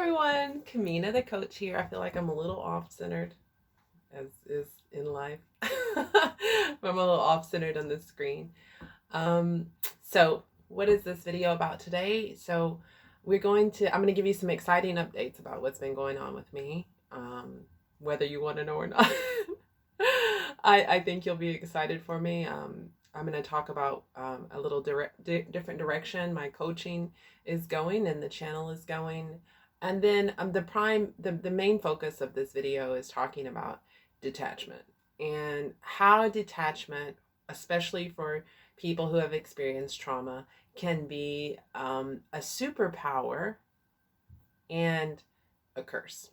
everyone, Kamina the coach here. I feel like I'm a little off-centered, as is in life. I'm a little off-centered on the screen. Um, so what is this video about today? I'm going to give you some exciting updates about what's been going on with me, whether you want to know or not. I think you'll be excited for me. I'm going to talk about a little different direction my coaching is going and the channel is going. And then the main focus of this video is talking about detachment and how detachment, especially for people who have experienced trauma, can be a superpower and a curse.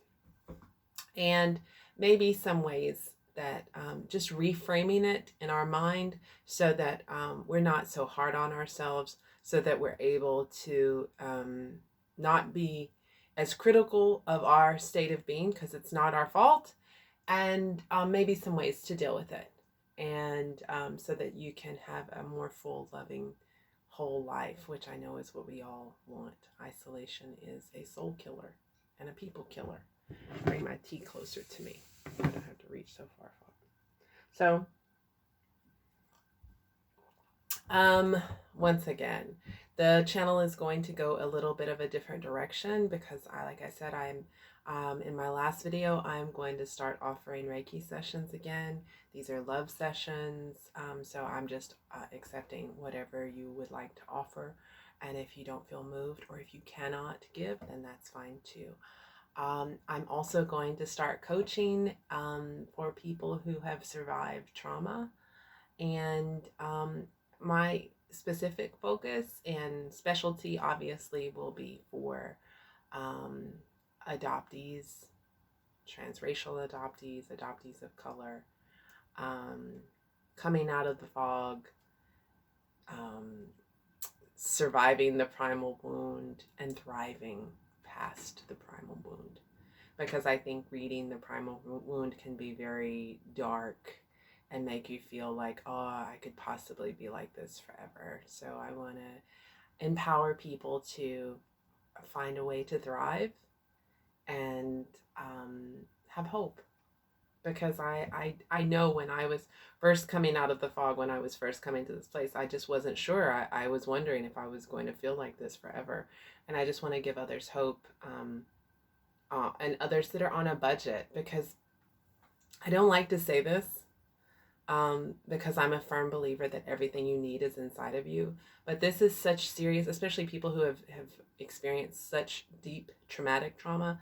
And maybe some ways that just reframing it in our mind so that we're not so hard on ourselves, so that we're able to not be as critical of our state of being because it's not our fault, and maybe some ways to deal with it, and so that you can have a more full, loving, whole life, which I know is what we all want. Isolation is a soul killer and a people killer. Bring my tea closer to me. I don't have to reach so far. So, once again, the channel is going to go a little bit of a different direction because like I said, in my last video, I'm going to start offering Reiki sessions again. These are love sessions. So I'm just accepting whatever you would like to offer. And if you don't feel moved or if you cannot give, then that's fine too. I'm also going to start coaching for people who have survived trauma. And my specific focus and specialty obviously will be for adoptees, transracial adoptees, adoptees of color, coming out of the fog, surviving the primal wound, and thriving past the primal wound. Because I think reading the primal wound can be very dark and make you feel like, oh, I could possibly be like this forever. So I want to empower people to find a way to thrive and have hope. Because I know when I was first coming out of the fog, when I was first coming to this place, I just wasn't sure. I was wondering if I was going to feel like this forever. And I just want to give others hope, and others that are on a budget, because I don't like to say this, because I'm a firm believer that everything you need is inside of you. But this is such serious, especially people who have experienced such deep traumatic trauma.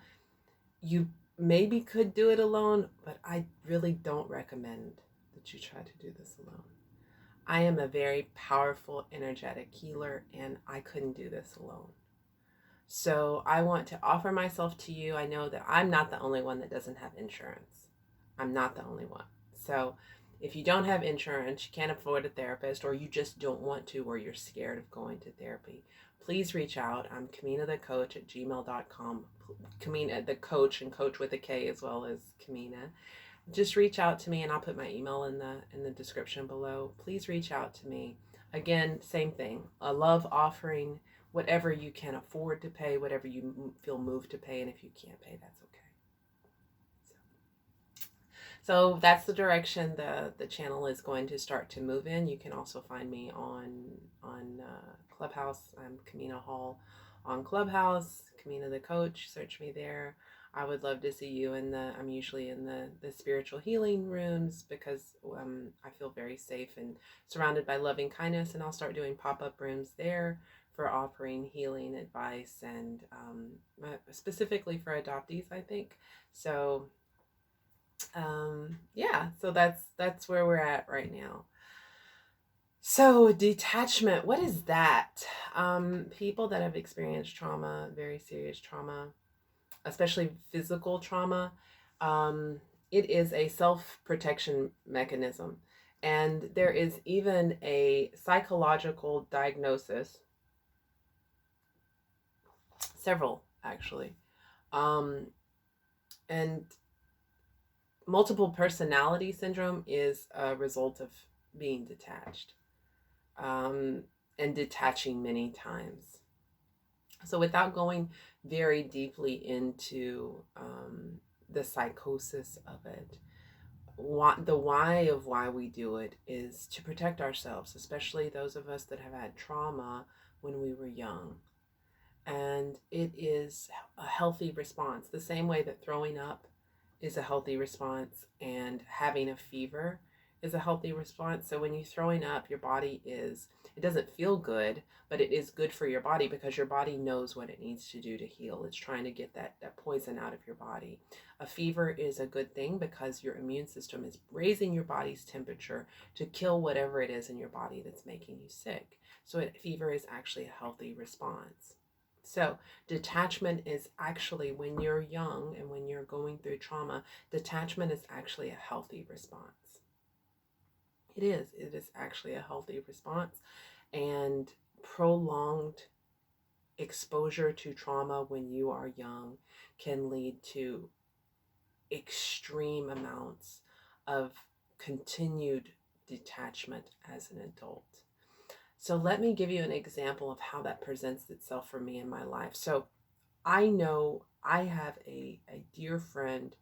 You maybe could do it alone, but I really don't recommend that you try to do this alone. I am a very powerful, energetic healer, and I couldn't do this alone. So I want to offer myself to you. I know that I'm not the only one that doesn't have insurance. I'm not the only one. So if you don't have insurance, you can't afford a therapist, or you just don't want to, or you're scared of going to therapy, please reach out. I'm Kamina the coach at gmail.com. Kamina the coach, and coach with a K as well as Kamina. Just reach out to me, and I'll put my email in the description below. Please reach out to me. Again, same thing. A love offering, whatever you can afford to pay, whatever you feel moved to pay, and if you can't pay, that's okay. So that's the direction the channel is going to start to move in. You can also find me on Clubhouse. I'm Kamina Hall on Clubhouse. Kamina the coach. Search me there. I would love to see you I'm usually in the spiritual healing rooms because I feel very safe and surrounded by loving kindness, and I'll start doing pop-up rooms there for offering healing advice, and specifically for adoptees, I think. So yeah, so that's where we're at right now. So detachment, what is that? People that have experienced trauma, very serious trauma, especially physical trauma, it is a self-protection mechanism. And there is even a psychological diagnosis, several actually, and multiple personality syndrome is a result of being detached, and detaching many times. So without going very deeply into the psychosis of it, the why of why we do it is to protect ourselves, especially those of us that have had trauma when we were young. And it is a healthy response, the same way that throwing up is a healthy response and having a fever is a healthy response. So when you're throwing up, your body is, it doesn't feel good, but it is good for your body because your body knows what it needs to do to heal. It's trying to get that poison out of your body. A fever is a good thing because your immune system is raising your body's temperature to kill whatever it is in your body that's making you sick. So a fever is actually a healthy response. So, detachment is actually, when you're young and when you're going through trauma, detachment is actually a healthy response. It is. It is actually a healthy response. And prolonged exposure to trauma when you are young can lead to extreme amounts of continued detachment as an adult. So let me give you an example of how that presents itself for me in my life. So I know I have a dear friend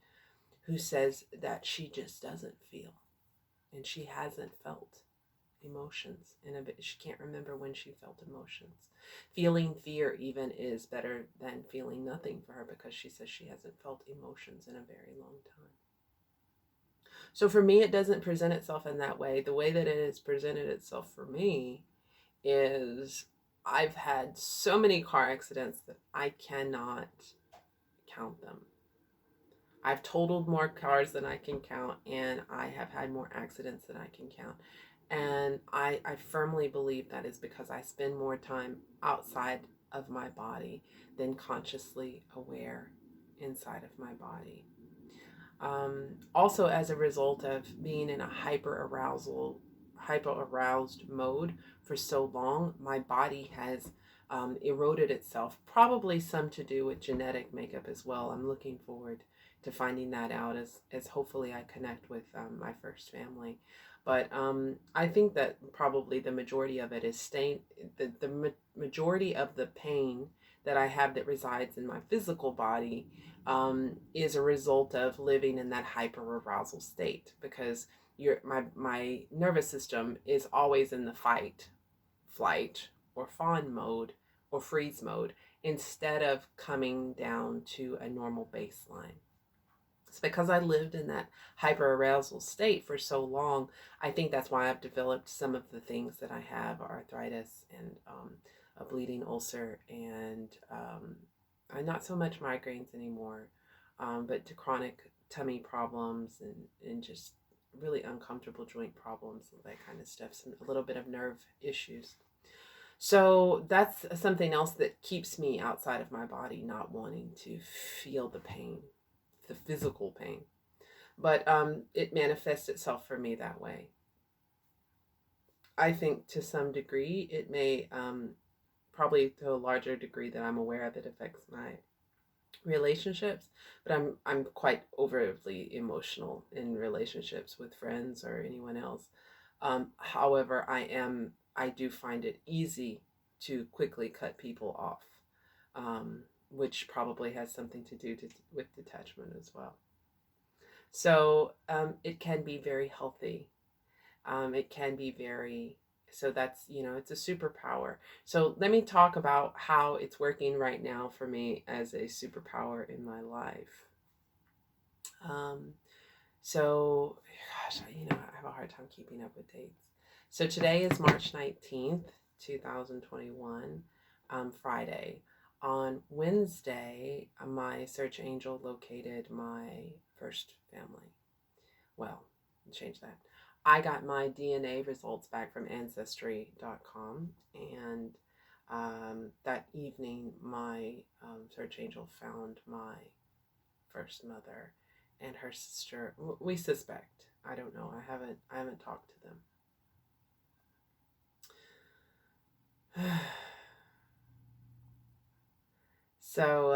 who says that she just doesn't feel and she hasn't felt emotions in a bit. She can't remember when she felt emotions. Feeling fear even is better than feeling nothing for her because she says she hasn't felt emotions in a very long time. So for me, it doesn't present itself in that way. The way that it has presented itself for me is I've had so many car accidents that I cannot count them. I've totaled more cars than I can count, and I have had more accidents than I can count. And I firmly believe that is because I spend more time outside of my body than consciously aware inside of my body. Also, as a result of being in a hyper aroused mode for so long, my body has eroded itself. Probably some to do with genetic makeup as well. I'm looking forward to finding that out as hopefully I connect with my first family. But I think that probably the majority of it is majority of the pain that I have that resides in my physical body is a result of living in that hyper arousal state because my nervous system is always in the fight, flight, or fawn mode or freeze mode instead of coming down to a normal baseline. It's because I lived in that hyper arousal state for so long. I think that's why I've developed some of the things that I have: arthritis and a bleeding ulcer, and I not so much migraines anymore, but to chronic tummy problems and just really uncomfortable joint problems and that kind of stuff. A little bit of nerve issues. So that's something else that keeps me outside of my body, not wanting to feel the pain, the physical pain. But it manifests itself for me that way. I think to some degree it may, probably to a larger degree that I'm aware of, it affects my relationships, but I'm quite overly emotional in relationships with friends or anyone else. However, I do find it easy to quickly cut people off, which probably has something to do with detachment as well. So it can be very healthy. It can be very, so that's, it's a superpower. So let me talk about how it's working right now for me as a superpower in my life. Um, so, gosh, I have a hard time keeping up with dates. So today is March 19th, 2021, Friday. On Wednesday, my search angel located my first family. Well, change that. I got my DNA results back from Ancestry.com, and that evening, my search angel found my first mother and her sister. We suspect. I don't know. I haven't talked to them. So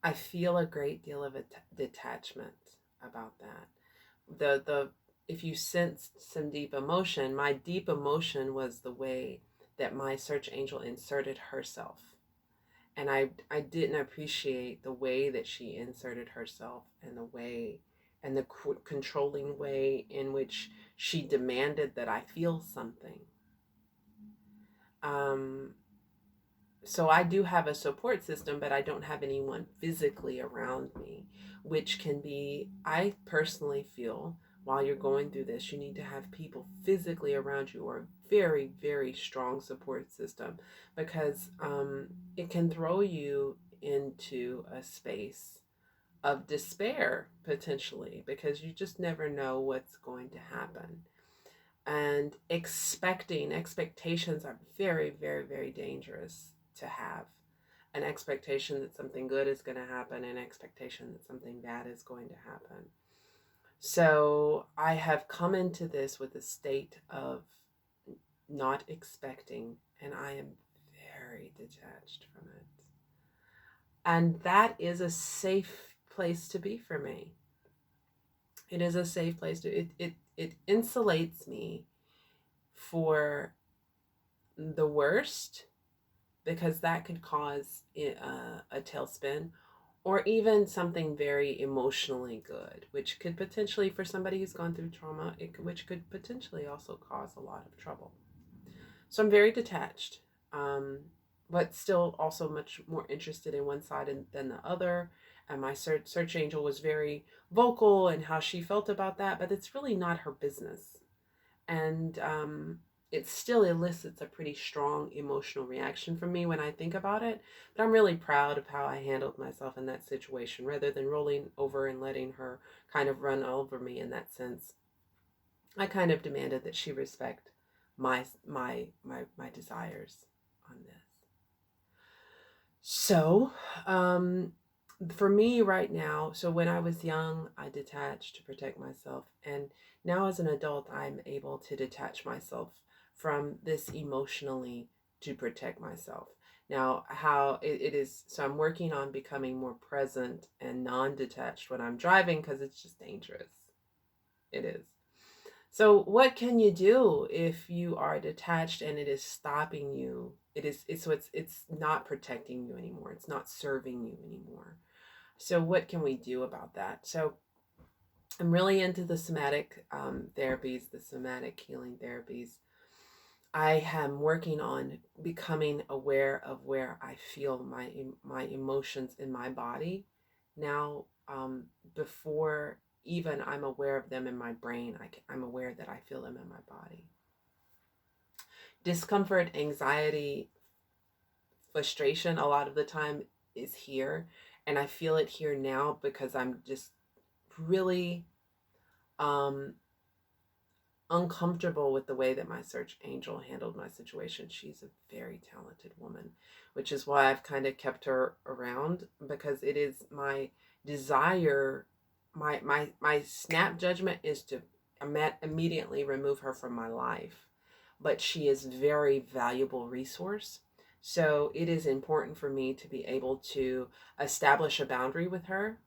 I feel a great deal of detachment about that. The if you sensed some deep emotion, my deep emotion was the way that my search angel inserted herself. And I didn't appreciate the way that she inserted herself, and the way, and the controlling way in which she demanded that I feel something. Um, so I do have a support system, but I don't have anyone physically around me, which can be, I personally feel, while you're going through this, you need to have people physically around you, or a very, very strong support system, because it can throw you into a space of despair potentially, because you just never know what's going to happen. And expectations are very, very, very dangerous to have. An expectation that something good is going to happen, an expectation that something bad is going to happen. So I have come into this with a state of not expecting, and I am very detached from it. And that is a safe place to be for me. It is a safe place to, it insulates me for the worst, because that could cause a tailspin, or even something very emotionally good, which could potentially, for somebody who's gone through trauma, which could potentially also cause a lot of trouble. So I'm very detached, but still also much more interested in one side than the other. And my search angel was very vocal in how she felt about that, but it's really not her business. And it still elicits a pretty strong emotional reaction from me when I think about it. But I'm really proud of how I handled myself in that situation, rather than rolling over and letting her kind of run over me in that sense. I kind of demanded that she respect my desires on this. So, for me right now, so when I was young, I detached to protect myself. And now as an adult, I'm able to detach myself from this emotionally to protect myself. Now, how it is, so I'm working on becoming more present and non detached when I'm driving, because it's just dangerous. It is. So what can you do if you are detached and it is stopping you? It's not protecting you anymore. It's not serving you anymore. So what can we do about that? So I'm really into the somatic therapies, the somatic healing therapies. I am working on becoming aware of where I feel my emotions in my body now. Before even I'm aware of them in my brain, I'm aware that I feel them in my body. Discomfort, anxiety, frustration, a lot of the time is here, and I feel it here now because I'm just really um, uncomfortable with the way that my search angel handled my situation. She's a very talented woman, which is why I've kind of kept her around, because it is my desire, my snap judgment is to immediately remove her from my life. But she is a very valuable resource. So it is important for me to be able to establish a boundary with her.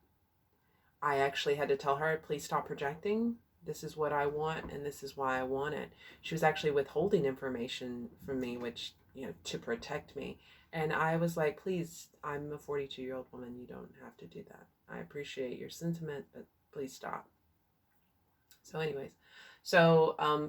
I actually had to tell her, please stop projecting. This is what I want, and this is why I want it. She was actually withholding information from me, which, to protect me. And I was like, please, I'm a 42-year-old woman. You don't have to do that. I appreciate your sentiment, but please stop. So, anyways,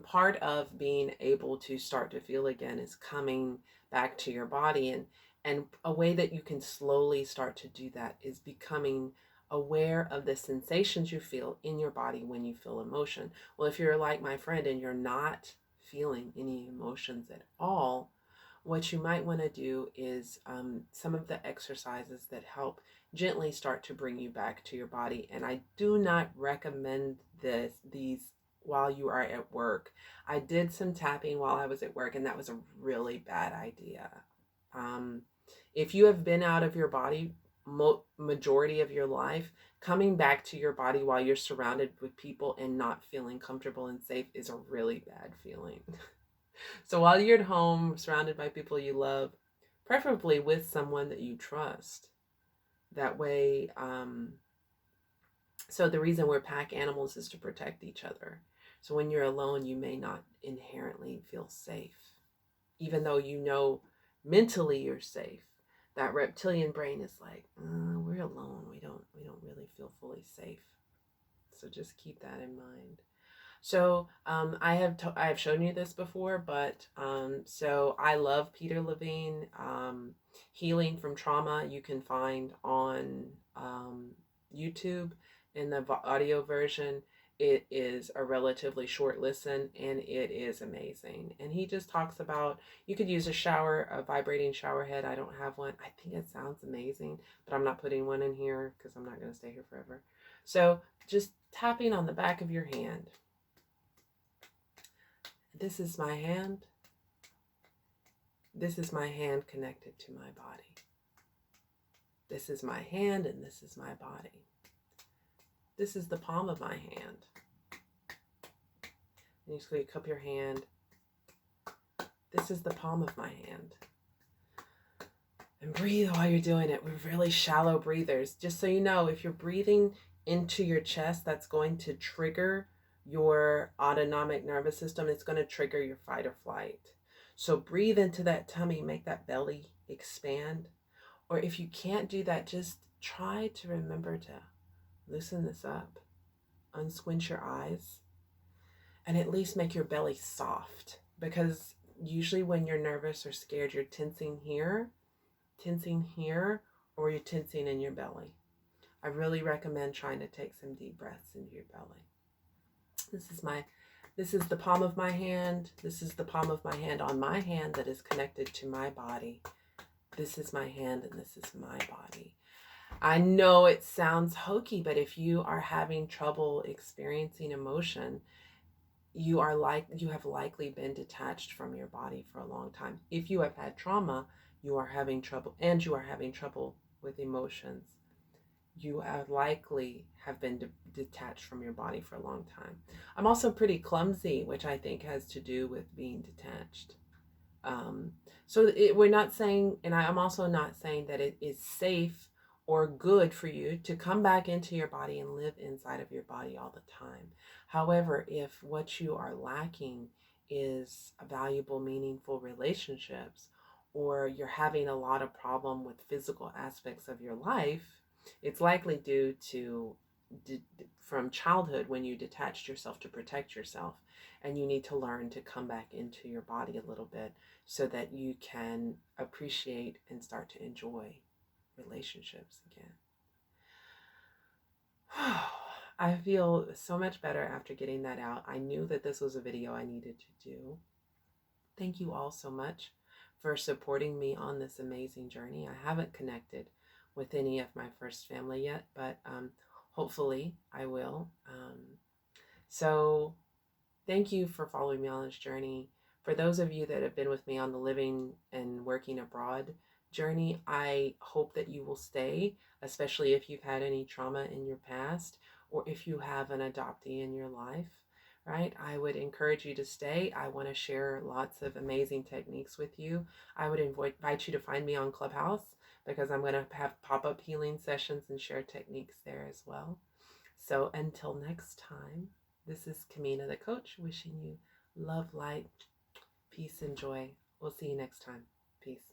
part of being able to start to feel again is coming back to your body, and a way that you can slowly start to do that is becoming aware of the sensations you feel in your body when you feel emotion. Well, if you're like my friend and you're not feeling any emotions at all, what you might want to do is some of the exercises that help gently start to bring you back to your body. And I do not recommend these while you are at work. I did some tapping while I was at work, and that was a really bad idea. If you have been out of your body majority of your life, coming back to your body while you're surrounded with people and not feeling comfortable and safe is a really bad feeling. So while you're at home, surrounded by people you love, preferably with someone that you trust, that way, so the reason we're pack animals is to protect each other. So when you're alone, you may not inherently feel safe. even though you know mentally you're safe. That reptilian brain is like, we're alone. We don't really feel fully safe. So just keep that in mind. So I have shown you this before, but so I love Peter Levine. Healing from Trauma you can find on YouTube in the audio version. It is a relatively short listen and it is amazing. And he just talks about, you could use a vibrating shower head. I don't have one. I think it sounds amazing, but I'm not putting one in here because I'm not going to stay here forever. So just tapping on the back of your hand. This is my hand. This is my hand connected to my body. This is my hand and this is my body. This is the palm of my hand. And you just cup your hand. This is the palm of my hand. And breathe while you're doing it. We're really shallow breathers. Just so you know, if you're breathing into your chest, that's going to trigger your autonomic nervous system. It's going to trigger your fight or flight. So breathe into that tummy, make that belly expand. Or if you can't do that, just try to remember to loosen this up, unsquinch your eyes, and at least make your belly soft. Because usually when you're nervous or scared, you're tensing here, or you're tensing in your belly. I really recommend trying to take some deep breaths into your belly. This is the palm of my hand. This is the palm of my hand on my hand that is connected to my body. This is my hand and this is my body. I know it sounds hokey, but if you are having trouble experiencing emotion, you have likely been detached from your body for a long time. If you have had trauma, you are having trouble with emotions. You likely have been detached from your body for a long time. I'm also pretty clumsy, which I think has to do with being detached. We're not saying, and I'm also not saying that it is safe or good for you to come back into your body and live inside of your body all the time. However, if what you are lacking is valuable, meaningful relationships, or you're having a lot of problem with physical aspects of your life, it's likely due to from childhood when you detached yourself to protect yourself, and you need to learn to come back into your body a little bit so that you can appreciate and start to enjoy relationships again. I feel so much better after getting that out. I knew that this was a video I needed to do. Thank you all so much for supporting me on this amazing journey. I haven't connected with any of my first family yet, but hopefully I will. So thank you for following me on this journey. For those of you that have been with me on the living and working abroad journey, I hope that you will stay, especially if you've had any trauma in your past or if you have an adoptee in your life, right? I would encourage you to stay. I want to share lots of amazing techniques with you. I would invite you to find me on Clubhouse because I'm going to have pop-up healing sessions and share techniques there as well. So until next time, this is Kamina the coach wishing you love, light, peace, and joy. We'll see you next time. Peace.